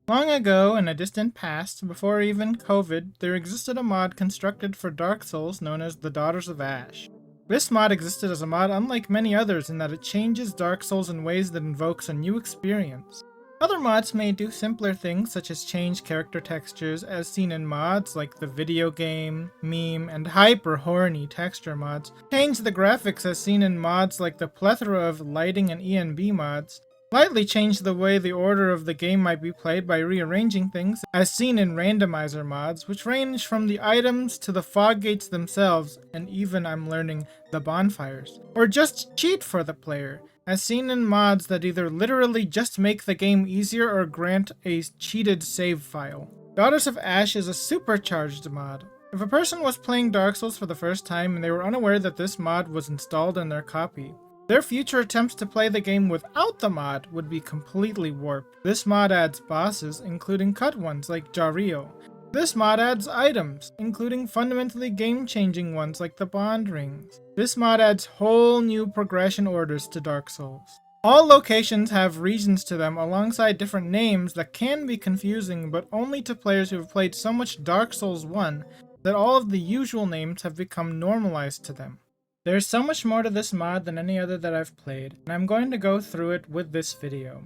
Long ago, in a distant past, before even COVID, there existed a mod constructed for Dark Souls known as the Daughters of Ash. This mod existed as a mod unlike many others in that it changes Dark Souls in ways that invokes a new experience. Other mods may do simpler things such as change character textures as seen in mods like the video game, meme, and hyper horny texture mods, change the graphics as seen in mods like the plethora of lighting and ENB mods, slightly change the way the order of the game might be played by rearranging things, as seen in randomizer mods, which range from the items to the fog gates themselves, and even, I'm learning, the bonfires. Or just cheat for the player, as seen in mods that either literally just make the game easier or grant a cheated save file. Daughters of Ash is a supercharged mod. If a person was playing Dark Souls for the first time and they were unaware that this mod was installed in their copy, their future attempts to play the game without the mod would be completely warped. This mod adds bosses, including cut ones like Jario. This mod adds items, including fundamentally game-changing ones like the Bond Rings. This mod adds whole new progression orders to Dark Souls. All locations have regions to them alongside different names that can be confusing, but only to players who have played so much Dark Souls 1 that all of the usual names have become normalized to them. There's so much more to this mod than any other that I've played, and I'm going to go through it with this video.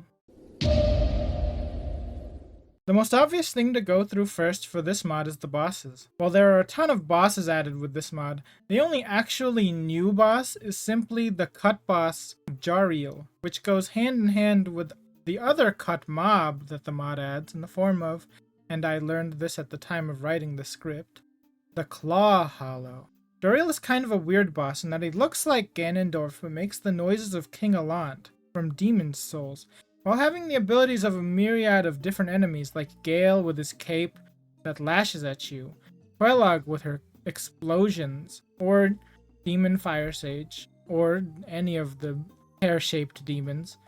The most obvious thing to go through first for this mod is the bosses. While there are a ton of bosses added with this mod, the only actually new boss is simply the cut boss Jario, which goes hand in hand with the other cut mob that the mod adds in the form of, and I learned this at the time of writing the script, the Claw Hollow. Jario is kind of a weird boss in that he looks like Ganondorf but makes the noises of King Allant from Demon's Souls, while having the abilities of a myriad of different enemies like Gale with his cape that lashes at you, Quelag with her explosions, or Demon Fire Sage, or any of the pear-shaped demons,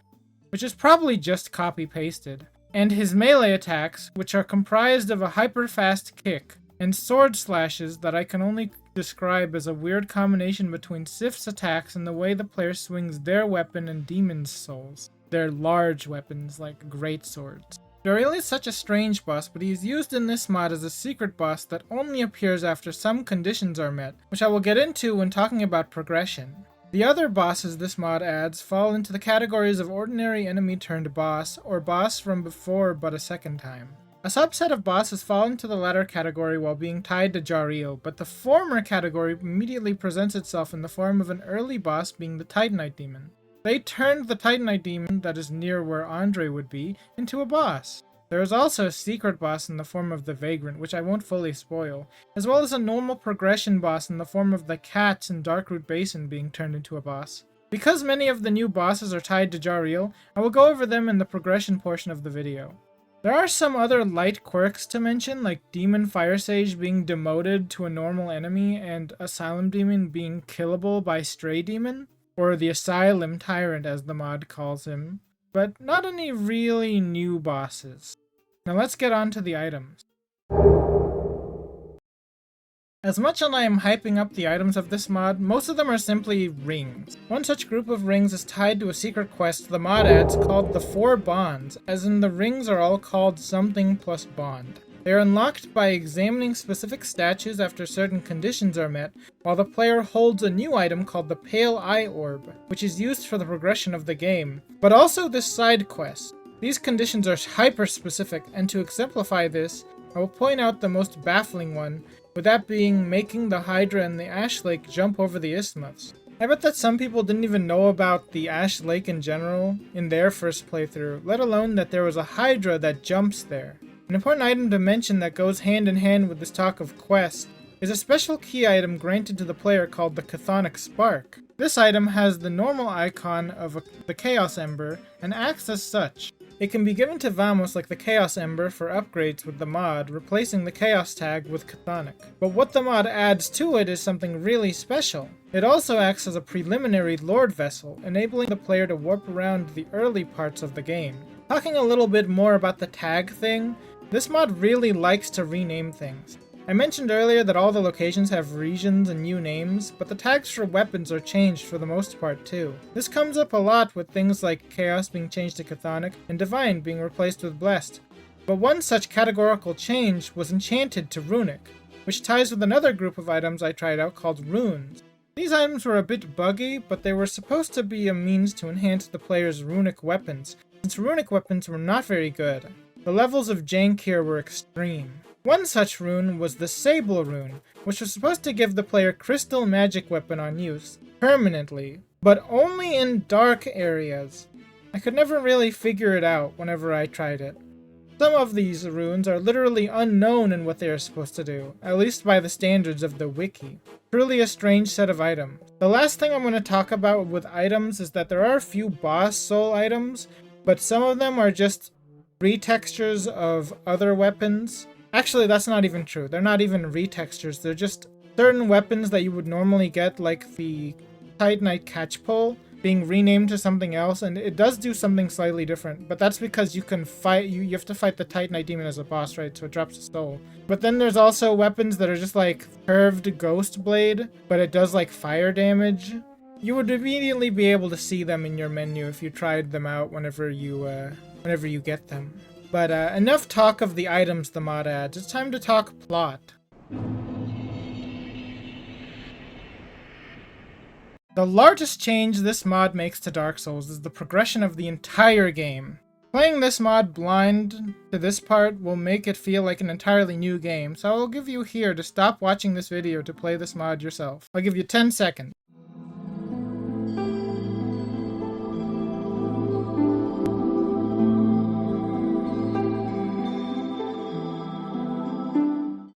which is probably just copy-pasted, and his melee attacks, which are comprised of a hyper-fast kick, and sword slashes that I can only describe as a weird combination between Sif's attacks and the way the player swings their weapon in Demon's Souls. They're large weapons like great swords. Jario is such a strange boss, but he is used in this mod as a secret boss that only appears after some conditions are met, which I will get into when talking about progression. The other bosses this mod adds fall into the categories of ordinary enemy turned boss, or boss from before but a second time. A subset of bosses fall into the latter category while being tied to Jario, but the former category immediately presents itself in the form of an early boss being the Titanite Demon. They turned the Titanite Demon, that is near where Andre would be, into a boss. There is also a secret boss in the form of the Vagrant, which I won't fully spoil, as well as a normal progression boss in the form of the cats in Darkroot Basin being turned into a boss. Because many of the new bosses are tied to Jario, I will go over them in the progression portion of the video. There are some other light quirks to mention, like Demon Fire Sage being demoted to a normal enemy and Asylum Demon being killable by Stray Demon, or the Asylum Tyrant as the mod calls him, but not any really new bosses. Now let's get on to the items. As much as I am hyping up the items of this mod, most of them are simply rings. One such group of rings is tied to a secret quest the mod adds called the 4 Bonds, as in the rings are all called something plus bond. They are unlocked by examining specific statues after certain conditions are met, while the player holds a new item called the Pale Eye Orb, which is used for the progression of the game, but also this side quest. These conditions are hyper-specific, and to exemplify this, I will point out the most baffling one, with that being making the Hydra and the Ash Lake jump over the isthmus. I bet that some people didn't even know about the Ash Lake in general in their first playthrough, let alone that there was a Hydra that jumps there. An important item to mention that goes hand in hand with this talk of quest is a special key item granted to the player called the Chthonic Spark. This item has the normal icon of the Chaos Ember and acts as such. It can be given to Vamos like the Chaos Ember for upgrades with the mod, replacing the Chaos tag with Chthonic. But what the mod adds to it is something really special. It also acts as a preliminary Lord Vessel, enabling the player to warp around the early parts of the game. Talking a little bit more about the tag thing, this mod really likes to rename things. I mentioned earlier that all the locations have regions and new names, but the tags for weapons are changed for the most part too. This comes up a lot with things like Chaos being changed to Chthonic and Divine being replaced with Blessed. But one such categorical change was enchanted to runic, which ties with another group of items I tried out called runes. These items were a bit buggy, but they were supposed to be a means to enhance the player's runic weapons, since runic weapons were not very good. The levels of jank here were extreme. One such rune was the Sable rune, which was supposed to give the player crystal magic weapon on use, permanently, but only in dark areas. I could never really figure it out whenever I tried it. Some of these runes are literally unknown in what they are supposed to do, at least by the standards of the wiki. Truly a strange set of items. The last thing I'm going to talk about with items is that there are a few boss soul items, but some of them are just retextures of other weapons. Actually, that's not even true. They're not even retextures. They're just certain weapons that you would normally get, like the Titanite Catchpole, being renamed to something else, and it does do something slightly different, but that's because you can fight, you have to fight the Titanite demon as a boss, right? So it drops a soul. But then there's also weapons that are just like curved ghost blade, but it does like fire damage. You would immediately be able to see them in your menu if you tried them out whenever you get them. But enough talk of the items the mod adds. It's time to talk plot. The largest change this mod makes to Dark Souls is the progression of the entire game. Playing this mod blind to this part will make it feel like an entirely new game, so I'll give you here to stop watching this video to play this mod yourself. I'll give you 10 seconds.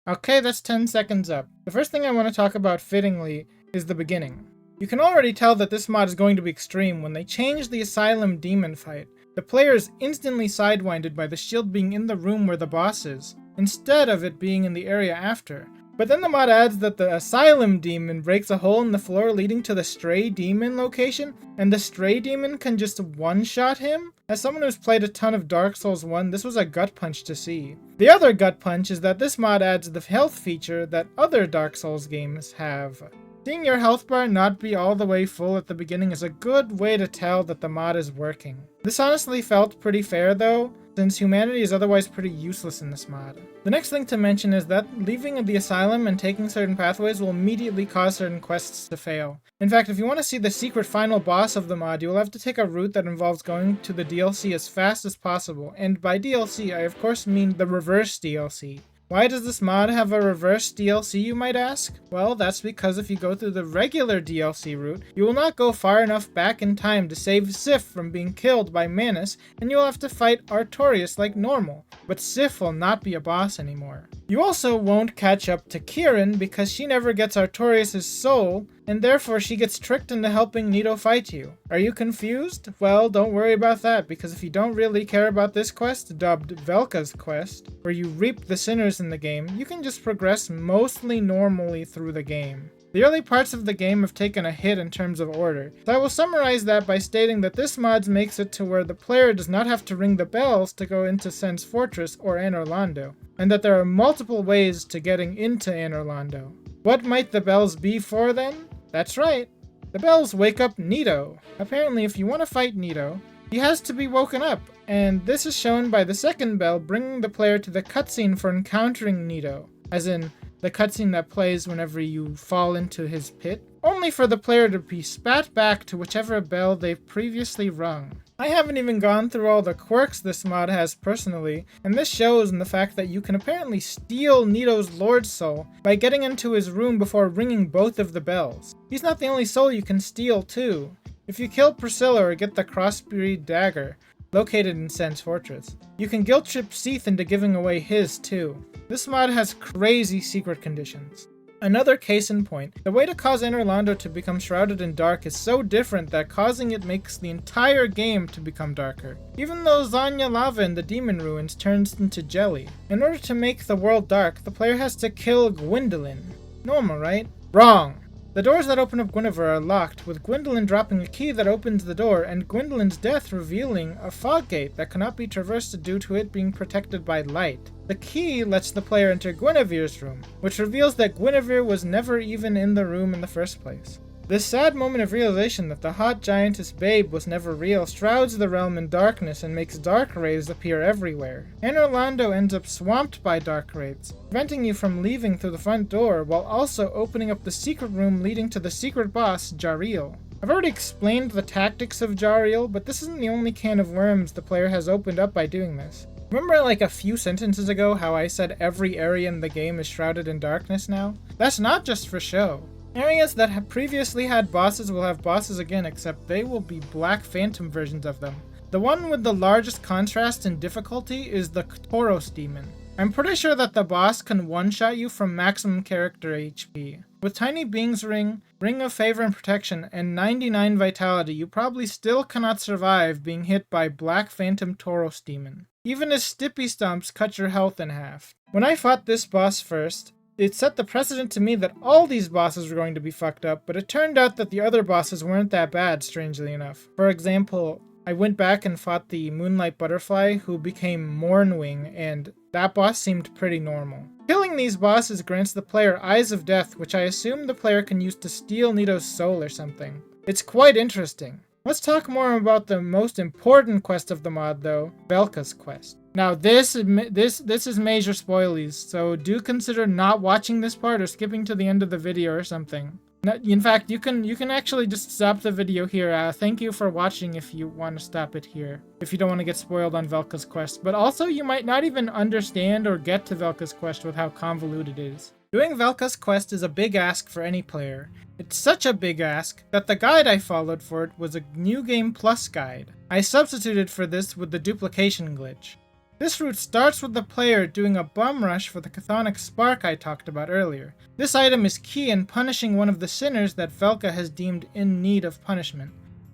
Okay, that's 10 seconds up. The first thing I want to talk about fittingly is the beginning. You can already tell that this mod is going to be extreme when they change the Asylum demon fight. The player is instantly sidewinded by the shield being in the room where the boss is, instead of it being in the area after. But then the mod adds that the Asylum demon breaks a hole in the floor leading to the Stray demon location, and the Stray demon can just one-shot him? As someone who's played a ton of Dark Souls 1, this was a gut punch to see. The other gut punch is that this mod adds the health feature that other Dark Souls games have. Seeing your health bar not be all the way full at the beginning is a good way to tell that the mod is working. This honestly felt pretty fair though, since humanity is otherwise pretty useless in this mod. The next thing to mention is that leaving the asylum and taking certain pathways will immediately cause certain quests to fail. In fact, if you want to see the secret final boss of the mod, you will have to take a route that involves going to the DLC as fast as possible, and by DLC I of course mean the reverse DLC. Why does this mod have a reverse DLC, you might ask? Well, that's because if you go through the regular DLC route, you will not go far enough back in time to save Sif from being killed by Manus, and you will have to fight Artorias like normal. But Sif will not be a boss anymore. You also won't catch up to Kieran because she never gets Artorias' soul, and therefore she gets tricked into helping Nito fight you. Are you confused? Well, don't worry about that, because if you don't really care about this quest, dubbed Velka's quest, where you reap the sinners in the game, you can just progress mostly normally through the game. The early parts of the game have taken a hit in terms of order, so I will summarize that by stating that this mod makes it to where the player does not have to ring the bells to go into Sen's Fortress or Anor Londo, and that there are multiple ways to getting into Anor Londo. What might the bells be for then? That's right, the bells wake up Nito. Apparently if you want to fight Nito, he has to be woken up, and this is shown by the second bell bringing the player to the cutscene for encountering Nito, as in the cutscene that plays whenever you fall into his pit, only for the player to be spat back to whichever bell they've previously rung. I haven't even gone through all the quirks this mod has personally, and this shows in the fact that you can apparently steal Nito's Lord Soul by getting into his room before ringing both of the bells. He's not the only soul you can steal too. If you kill Priscilla or get the Crossbreed Dagger, located in Sen's Fortress, you can guilt trip Seath into giving away his too. This mod has crazy secret conditions. Another case in point, the way to cause Anor Londo to become shrouded in dark is so different that causing it makes the entire game to become darker. Even though Zanya lava in the demon ruins turns into jelly. In order to make the world dark, the player has to kill Gwendolyn. Normal, right? Wrong! The doors that open up Gwynevere are locked, with Gwendolyn dropping a key that opens the door, and Gwendolyn's death revealing a fog gate that cannot be traversed due to it being protected by light. The key lets the player enter Guinevere's room, which reveals that Guinevere was never even in the room in the first place. This sad moment of realization that the hot giantess babe was never real shrouds the realm in darkness and makes dark wraiths appear everywhere. And Orlando ends up swamped by dark wraiths, preventing you from leaving through the front door while also opening up the secret room leading to the secret boss, Jariel. I've already explained the tactics of Jariel, but this isn't the only can of worms the player has opened up by doing this. Remember like a few sentences ago how I said every area in the game is shrouded in darkness now? That's not just for show. Areas that have previously had bosses will have bosses again, except they will be Black Phantom versions of them. The one with the largest contrast in difficulty is the Tauros demon. I'm pretty sure that the boss can one-shot you from maximum character HP. With Tiny Being's Ring, Ring of Favor and Protection, and 99 Vitality, you probably still cannot survive being hit by Black Phantom Tauros demon. Even his Stippy Stomps cut your health in half. When I fought this boss first, it set the precedent to me that all these bosses were going to be fucked up, but it turned out that the other bosses weren't that bad, strangely enough. For example, I went back and fought the Moonlight Butterfly, who became Mornwing, and that boss seemed pretty normal. Killing these bosses grants the player Eyes of Death, which I assume the player can use to steal Nito's soul or something. It's quite interesting. Let's talk more about the most important quest of the mod though, Velka's quest. Now this is major spoilies, so do consider not watching this part or skipping to the end of the video or something. In fact, you can actually just stop the video here. Thank you for watching if you want to stop it here, if you don't want to get spoiled on Velka's quest. But also, you might not even understand or get to Velka's quest with how convoluted it is. Doing Velka's quest is a big ask for any player. It's such a big ask that the guide I followed for it was a New Game Plus guide. I substituted for this with the duplication glitch. This route starts with the player doing a bum rush for the chthonic spark I talked about earlier. This item is key in punishing one of the sinners that Velka has deemed in need of punishment.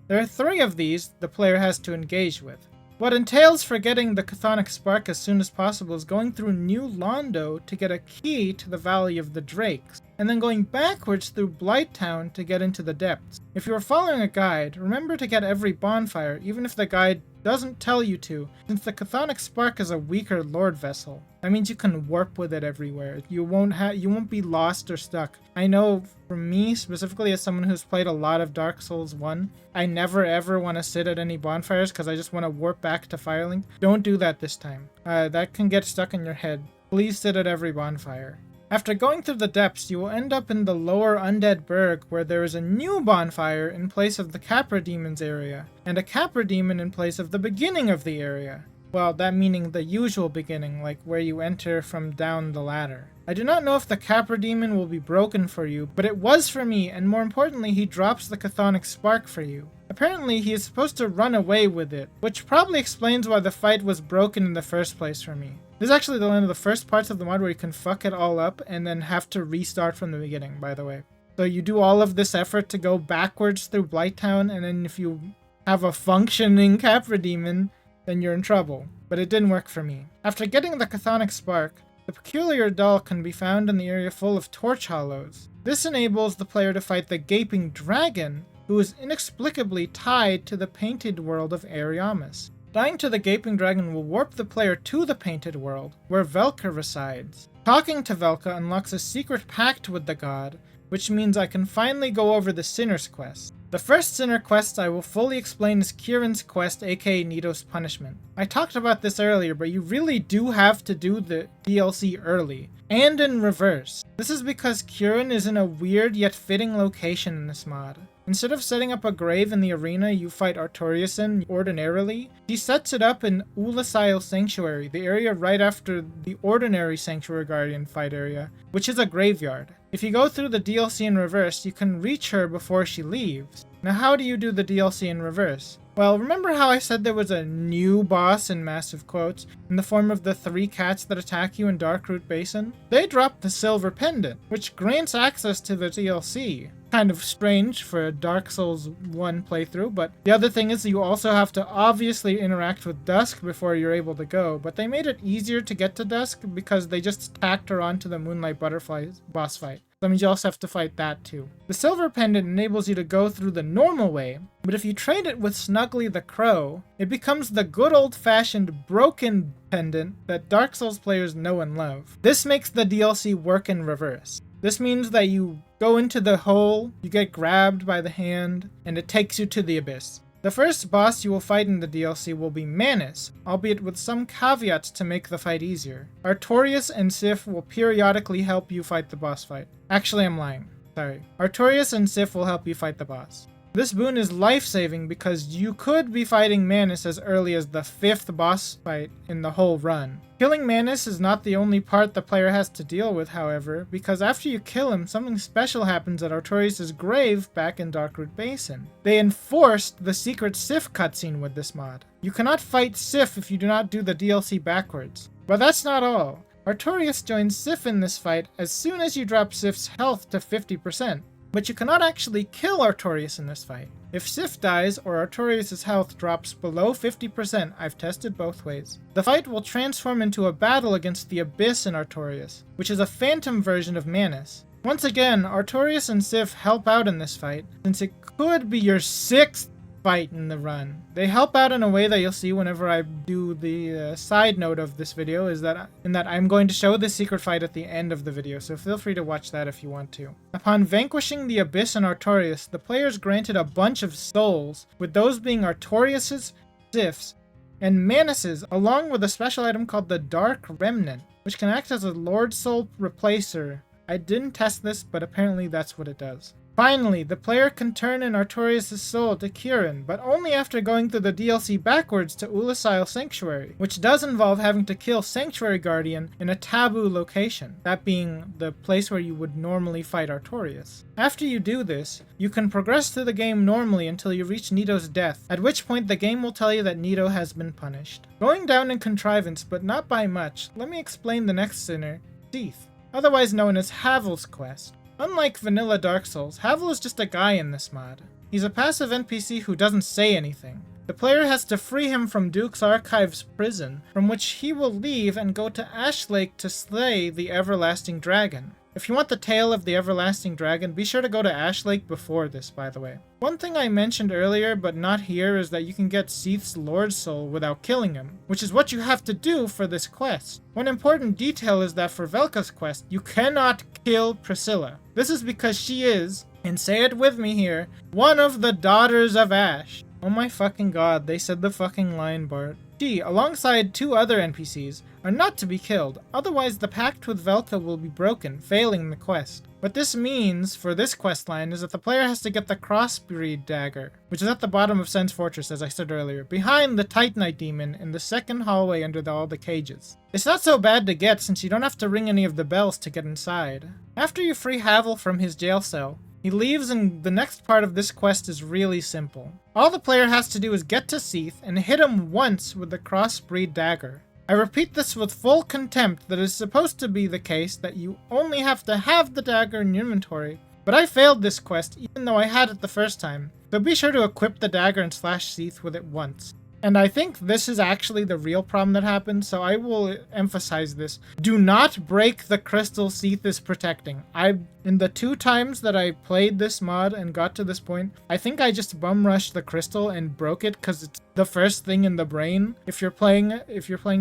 There are 3 of these the player has to engage with. What entails for getting the chthonic spark as soon as possible is going through New Londo to get a key to the Valley of the Drakes, and then going backwards through Blighttown to get into the depths. If you are following a guide, remember to get every bonfire, even if the guide doesn't tell you to, since the chthonic spark is a weaker lord vessel. That means you can warp with it everywhere. You won't be lost or stuck. I know for me specifically, as someone who's played a lot of Dark Souls 1, I never ever want to sit at any bonfires because I just want to warp back to Firelink. Don't do that this time. That can get stuck in your head. Please sit at every bonfire. After going through the depths, you will end up in the lower Undead Burg, where there is a new bonfire in place of the Capra Demon's area, and a Capra Demon in place of the beginning of the area. Well, that meaning the usual beginning, like where you enter from down the ladder. I do not know if the Capra Demon will be broken for you, but it was for me, and more importantly, he drops the chthonic spark for you. Apparently, he is supposed to run away with it, which probably explains why the fight was broken in the first place for me. This is actually one of the first parts of the mod where you can fuck it all up and then have to restart from the beginning, by the way. So you do all of this effort to go backwards through Blighttown, and then if you have a functioning Capra Demon, then you're in trouble. But it didn't work for me. After getting the chthonic spark, the peculiar doll can be found in the area full of torch hollows. This enables the player to fight the Gaping Dragon, who is inexplicably tied to the painted world of Ariamis. Dying to the Gaping Dragon will warp the player to the painted world, where Velka resides. Talking to Velka unlocks a secret pact with the god, which means I can finally go over the Sinner's quest. The first Sinner quest I will fully explain is Kieran's quest, aka Nito's Punishment. I talked about this earlier, but you really do have to do the DLC early, and in reverse. This is because Kieran is in a weird yet fitting location in this mod. Instead of setting up a grave in the arena you fight Artoriusen ordinarily, he sets it up in Ulasail Sanctuary, the area right after the ordinary Sanctuary Guardian fight area, which is a graveyard. If you go through the DLC in reverse, you can reach her before she leaves. Now how do you do the DLC in reverse? Well, remember how I said there was a new boss in massive quotes in the form of the 3 cats that attack you in Darkroot Basin? They dropped the Silver Pendant, which grants access to the DLC. Kind of strange for a Dark Souls 1 playthrough, but the other thing is you also have to obviously interact with Dusk before you're able to go, but they made it easier to get to Dusk because they just tacked her onto the Moonlight Butterfly boss fight. That means you also have to fight that too. The Silver Pendant enables you to go through the normal way, but if you trade it with Snuggly the Crow, it becomes the good old-fashioned broken pendant that Dark Souls players know and love. This makes the DLC work in reverse. This means that you go into the hole, you get grabbed by the hand, and it takes you to the abyss. The first boss you will fight in the DLC will be Manus, albeit with some caveats to make the fight easier. Artorias and Sif will periodically help you fight the boss fight. Actually, I'm lying. Sorry. Artorias and Sif will help you fight the boss. This boon is life-saving because you could be fighting Manus as early as the 5th boss fight in the whole run. Killing Manus is not the only part the player has to deal with, however, because after you kill him, something special happens at Artorias' grave back in Darkroot Basin. They enforced the secret Sif cutscene with this mod. You cannot fight Sif if you do not do the DLC backwards. But that's not all. Artorias joins Sif in this fight as soon as you drop Sif's health to 50%. But you cannot actually kill Artorias in this fight. If Sif dies or Artorias' health drops below 50%, I've tested both ways, the fight will transform into a battle against the Abyss in Artorias, which is a phantom version of Manus. Once again, Artorias and Sif help out in this fight, since it could be your 6th fight in the run. They help out in a way that you'll see whenever I do the side note of this video, is that I'm going to show the secret fight at the end of the video, so feel free to watch that if you want to. Upon vanquishing the Abyss and Artorias, the player is granted a bunch of souls, with those being Artorias', Sif's, and Manus', along with a special item called the Dark Remnant, which can act as a Lord Soul replacer. I didn't test this, but apparently that's what it does. Finally, the player can turn in Artorias' soul to Kieran, but only after going through the DLC backwards to Ulasil Sanctuary, which does involve having to kill Sanctuary Guardian in a taboo location, that being the place where you would normally fight Artorias. After you do this, you can progress through the game normally until you reach Nito's death, at which point the game will tell you that Nito has been punished. Going down in contrivance, but not by much, let me explain the next sinner, Seath, otherwise known as Havel's quest. Unlike vanilla Dark Souls, Havel is just a guy in this mod. He's a passive NPC who doesn't say anything. The player has to free him from Duke's Archives prison, from which he will leave and go to Ash Lake to slay the Everlasting Dragon. If you want the tale of the Everlasting Dragon, be sure to go to Ash Lake before this, by the way. One thing I mentioned earlier, but not here, is that you can get Seath's Lord Soul without killing him, which is what you have to do for this quest. One important detail is that for Velka's quest, you cannot kill Priscilla. This is because she is, and say it with me here, one of the daughters of Ash. Oh my fucking god, they said the fucking line, Bart. She, alongside 2 other NPCs, are not to be killed, otherwise the pact with Velka will be broken, failing the quest. What this means for this questline is that the player has to get the Crossbreed Dagger, which is at the bottom of Sen's Fortress, as I said earlier, behind the Titanite Demon in the second hallway under all the cages. It's not so bad to get since you don't have to ring any of the bells to get inside. After you free Havel from his jail cell, he leaves, and the next part of this quest is really simple. All the player has to do is get to Seath and hit him once with the Crossbreed Dagger. I repeat this with full contempt that is supposed to be the case that you only have to have the dagger in your inventory, but I failed this quest even though I had it the first time, so be sure to equip the dagger and slash Seath with it once. And I think this is actually the real problem that happened, so I will emphasize this. Do not break the crystal Seath is protecting. In the 2 times that I played this mod and got to this point, I think I just bum rushed the crystal and broke it because it's the first thing in the brain. If you're playing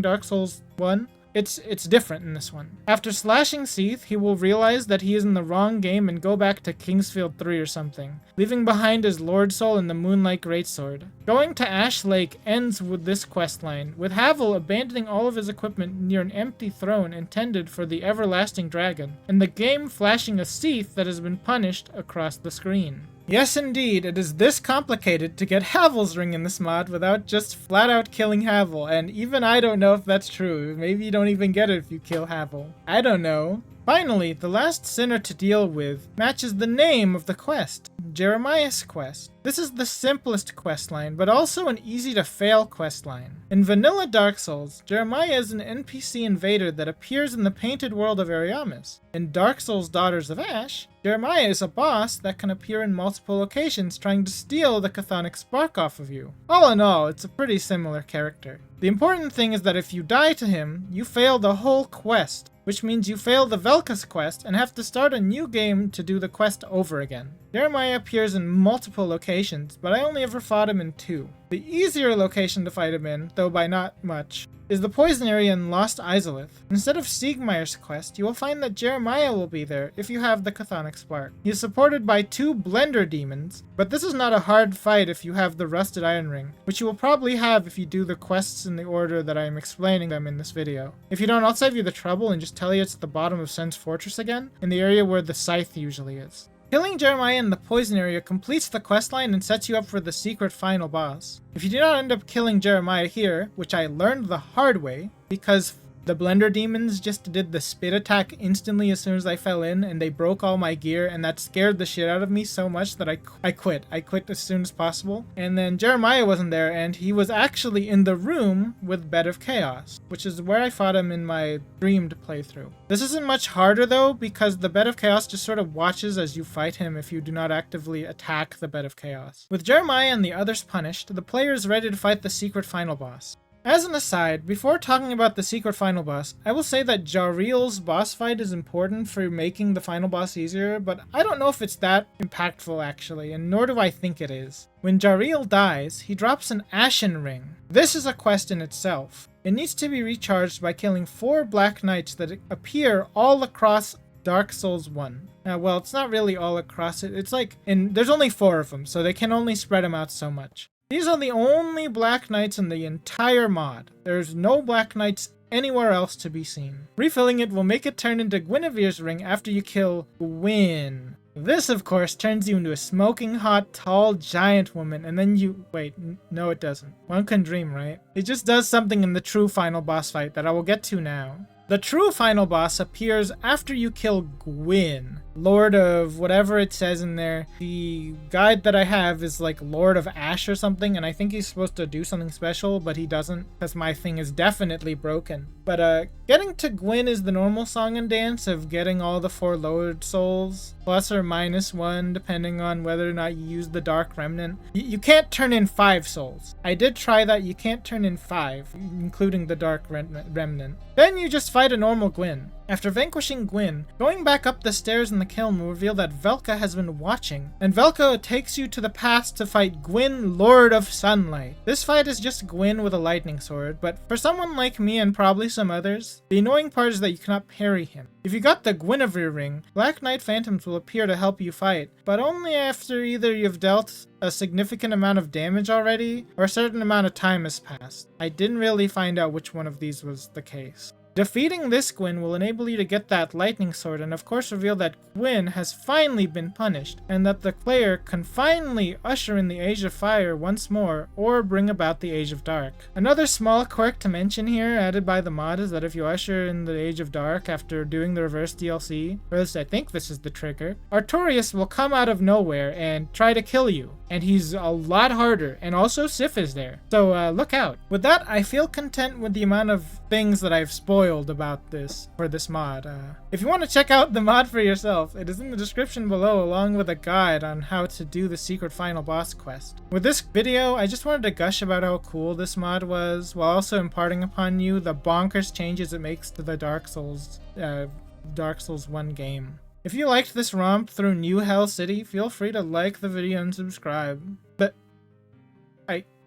Dark Souls 1, it's different in this one. After slashing Seath, he will realize that he is in the wrong game and go back to Kingsfield 3 or something, leaving behind his Lord Soul and the Moonlight Greatsword. Going to Ash Lake ends with this questline, with Havel abandoning all of his equipment near an empty throne intended for the Everlasting Dragon, and the game flashing a Seath that has been punished across the screen. Yes, indeed, it is this complicated to get Havel's ring in this mod without just flat out killing Havel, and even I don't know if that's true. Maybe you don't even get it if you kill Havel. I don't know. Finally, the last sinner to deal with matches the name of the quest, Jeremiah's quest. This is the simplest questline, but also an easy-to-fail questline. In vanilla Dark Souls, Jeremiah is an NPC invader that appears in the painted world of Ariamis. In Dark Souls Daughters of Ash, Jeremiah is a boss that can appear in multiple locations trying to steal the chthonic spark off of you. All in all, it's a pretty similar character. The important thing is that if you die to him, you fail the whole quest, which means you fail the Velka's quest and have to start a new game to do the quest over again. Jeremiah appears in multiple locations, but I only ever fought him in 2. The easier location to fight him in, though by not much, is the poison area in Lost Izalith. Instead of Siegmeyer's quest, you will find that Jeremiah will be there if you have the Chthonic Spark. He is supported by 2 Blender Demons, but this is not a hard fight if you have the Rusted Iron Ring, which you will probably have if you do the quests in the order that I am explaining them in this video. If you don't, I'll save you the trouble and just tell you it's at the bottom of Sen's Fortress again, in the area where the Scythe usually is. Killing Jeremiah in the poison area completes the questline and sets you up for the secret final boss. If you do not end up killing Jeremiah here, which I learned the hard way, because the Blender Demons just did the spit attack instantly as soon as I fell in, and they broke all my gear, and that scared the shit out of me so much that I quit. I quit as soon as possible. And then Jeremiah wasn't there, and he was actually in the room with Bed of Chaos, which is where I fought him in my streamed playthrough. This isn't much harder though, because the Bed of Chaos just sort of watches as you fight him if you do not actively attack the Bed of Chaos. With Jeremiah and the others punished, the player is ready to fight the secret final boss. As an aside, before talking about the secret final boss, I will say that Jariel's boss fight is important for making the final boss easier, but I don't know if it's that impactful actually, and nor do I think it is. When Jariel dies, he drops an Ashen Ring. This is a quest in itself. It needs to be recharged by killing 4 Black Knights that appear all across Dark Souls 1. Well, it's not really all across it, it's like, there's only 4 of them, so they can only spread them out so much. These are the only Black Knights in the entire mod. There's no Black Knights anywhere else to be seen. Refilling it will make it turn into Guinevere's ring after you kill Gwyn. This, of course, turns you into a smoking hot, tall, giant woman, and then you... Wait, no it doesn't. One can dream, right? It just does something in the true final boss fight that I will get to now. The true final boss appears after you kill Gwyn, Lord of whatever it says in there. The guide that I have is like Lord of Ash or something, and I think he's supposed to do something special, but he doesn't, because my thing is definitely broken. But getting to Gwyn is the normal song and dance of getting all the 4 Lord Souls, plus or minus 1, depending on whether or not you use the Dark Remnant. You can't turn in 5 souls. I did try that, you can't turn in 5, including the Dark Remnant. Then you just fight a normal Gwyn. After vanquishing Gwyn, going back up the stairs in the kiln will reveal that Velka has been watching, and Velka takes you to the past to fight Gwyn, Lord of Sunlight. This fight is just Gwyn with a lightning sword, but for someone like me and probably some others, the annoying part is that you cannot parry him. If you got the Guinevere ring, Black Knight Phantoms will appear to help you fight, but only after either you've dealt a significant amount of damage already, or a certain amount of time has passed. I didn't really find out which one of these was the case. Defeating this Gwyn will enable you to get that lightning sword and of course reveal that Gwyn has finally been punished and that the player can finally usher in the Age of Fire once more or bring about the Age of Dark. Another small quirk to mention here added by the mod is that if you usher in the Age of Dark after doing the reverse DLC, or at least I think this is the trigger, Artorias will come out of nowhere and try to kill you. And he's a lot harder, and also Sif is there. So look out. With that, I feel content with the amount of things that I've spoiled about this for this mod. If you want to check out the mod for yourself, it is in the description below along with a guide on how to do the secret final boss quest. With this video, I just wanted to gush about how cool this mod was, while also imparting upon you the bonkers changes it makes to the Dark Souls 1 game. If you liked this romp through New Hell City, feel free to like the video and subscribe.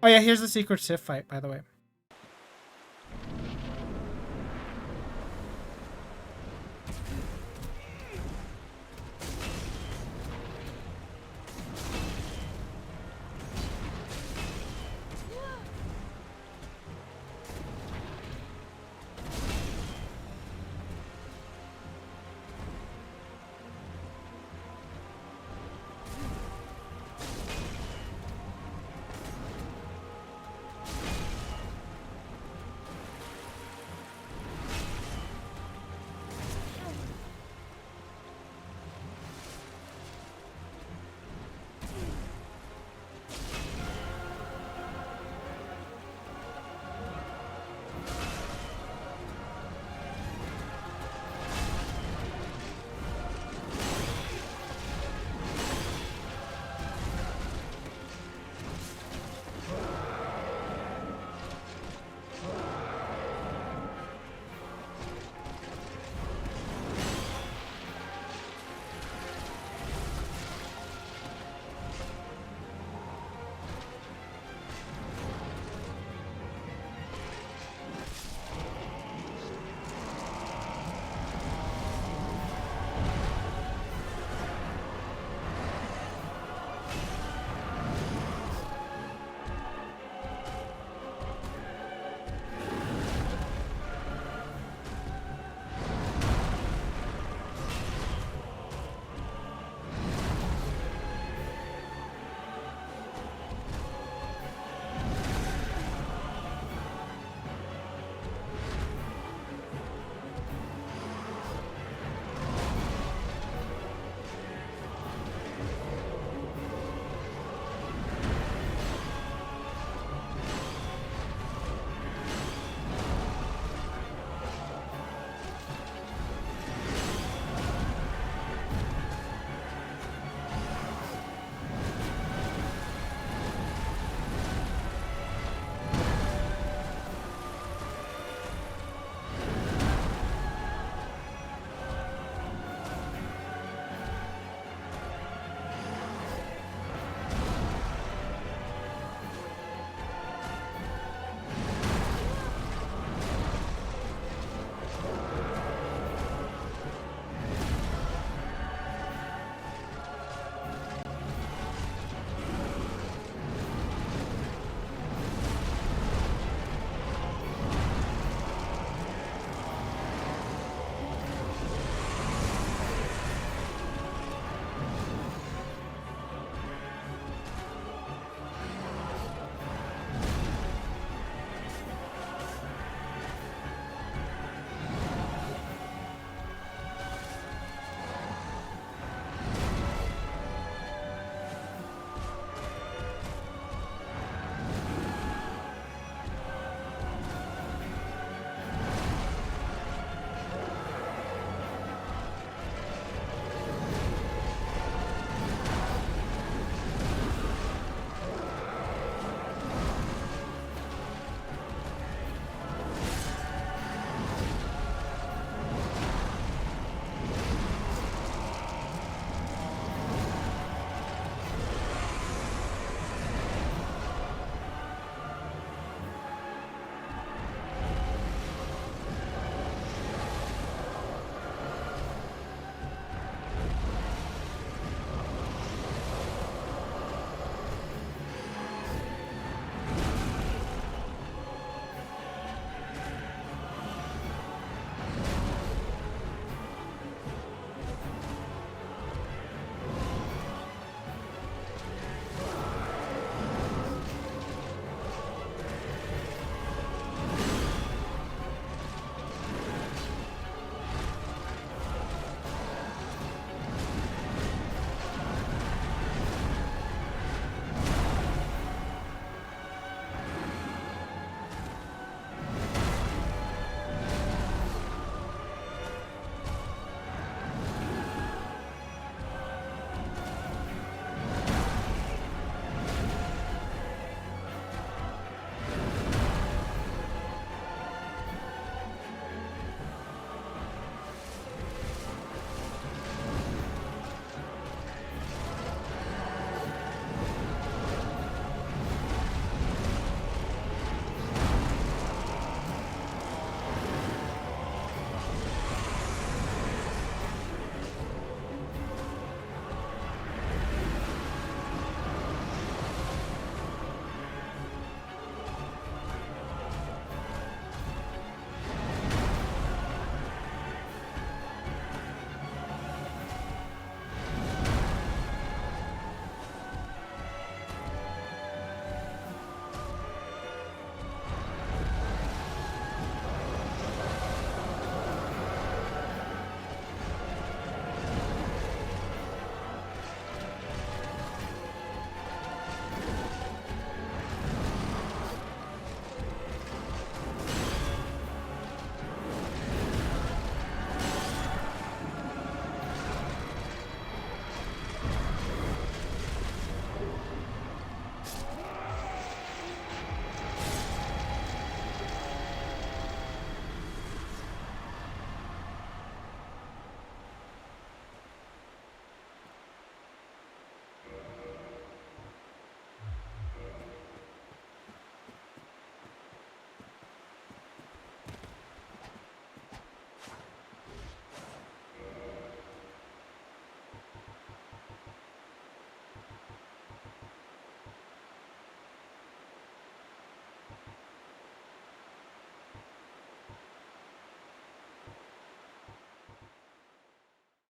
Oh yeah, here's the secret Sif fight, by the way.